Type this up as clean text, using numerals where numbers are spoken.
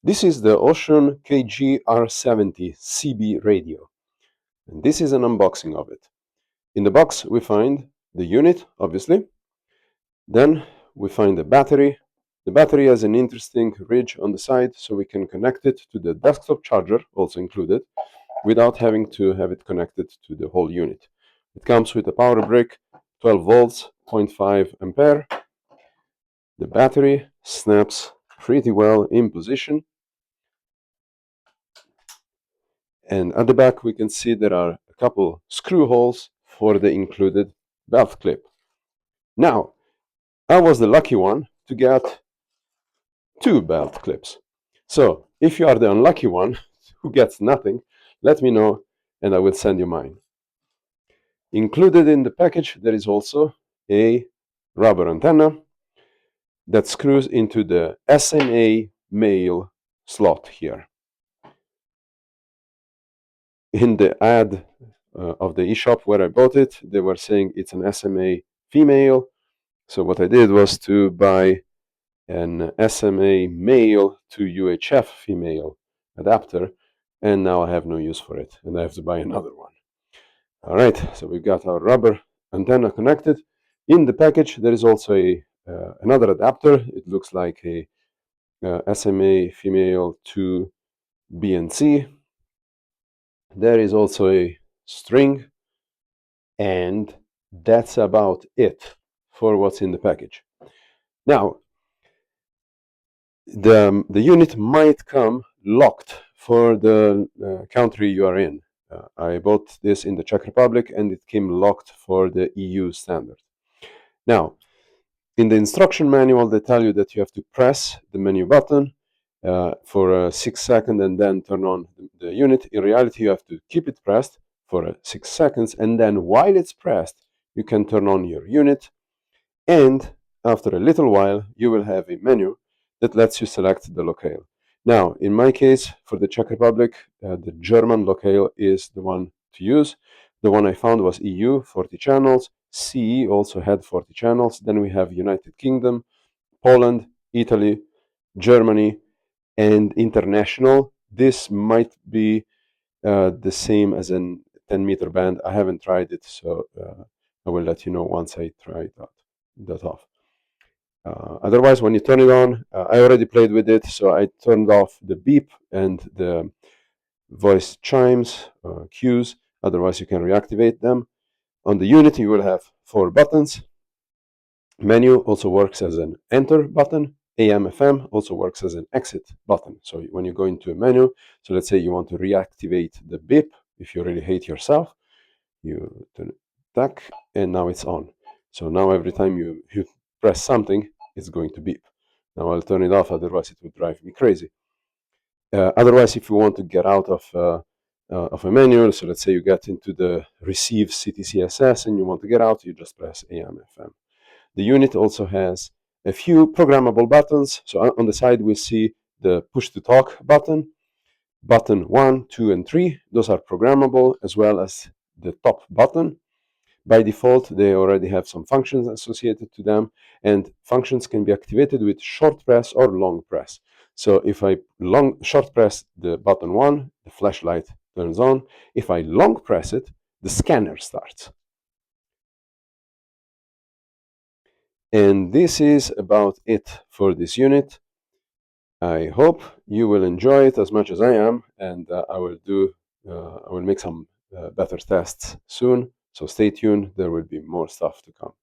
This is the Wouxun KG-R70 CB radio, and this is an unboxing of it. In the box we find the unit, obviously. Then we find the battery. The battery has an interesting ridge on the side, so we can connect it to the desktop charger, also included, without having to have it connected to the whole unit. It comes with a power brick, 12 volts, 0.5 ampere. The battery snaps pretty well in position. And at the back we can see there are a couple screw holes for the included belt clip. Now, I was the lucky one to get 2 belt clips. So, if you are the unlucky one who gets nothing, let me know and I will send you mine. Included in the package there is also a rubber antenna that screws into the SMA male slot here. In the ad of the eShop where I bought it, they were saying it's an SMA female. So what I did was to buy an SMA male to UHF female adapter, and now I have no use for it, and I have to buy another one. All right, so we've got our rubber antenna connected. In the package, there is also another adapter. It looks like a SMA female to BNC. There is also a string, and that's about it for what's in the package. Now, the unit might come locked for the country you are in. I bought this in the Czech Republic and it came locked for the EU standard. Now, in the instruction manual, they tell you that you have to press the menu button for 6 seconds and then turn on the unit. In reality, you have to keep it pressed for 6 seconds, and then while it's pressed, you can turn on your unit, and after a little while, you will have a menu that lets you select the locale. Now, in my case, for the Czech Republic, the German locale is the one to use. The one I found was EU, 40 channels. CE also had 40 channels. Then we have United Kingdom, Poland, Italy, Germany, and international. This might be the same as a 10-meter band. I haven't tried it, so I will let you know once I try that off. Otherwise, when you turn it on, I already played with it, so I turned off the beep and the voice chimes, cues. Otherwise, you can reactivate them. On the unit, you will have 4 buttons. Menu also works as an enter button. AM, FM also works as an exit button. So when you go into a menu, so let's say you want to reactivate the beep, if you really hate yourself, you turn it back, and now it's on. So now every time you press something, it's going to beep. Now I'll turn it off, otherwise it would drive me crazy. Otherwise, if you want to get out of a menu, so let's say you get into the receive CTCSS and you want to get out, you just press AM, FM. The unit also has a few programmable buttons. So on the side, we see the push to talk button, button 1, 2, and 3. Those are programmable, as well as the top button. By default, they already have some functions associated to them, and functions can be activated with short press or long press. So if I short press the button 1, the flashlight turns on. If I long press it, the scanner starts. And this is about it for this unit. I hope you will enjoy it as much as I am, and I will make some better tests soon. So stay tuned, there will be more stuff to come.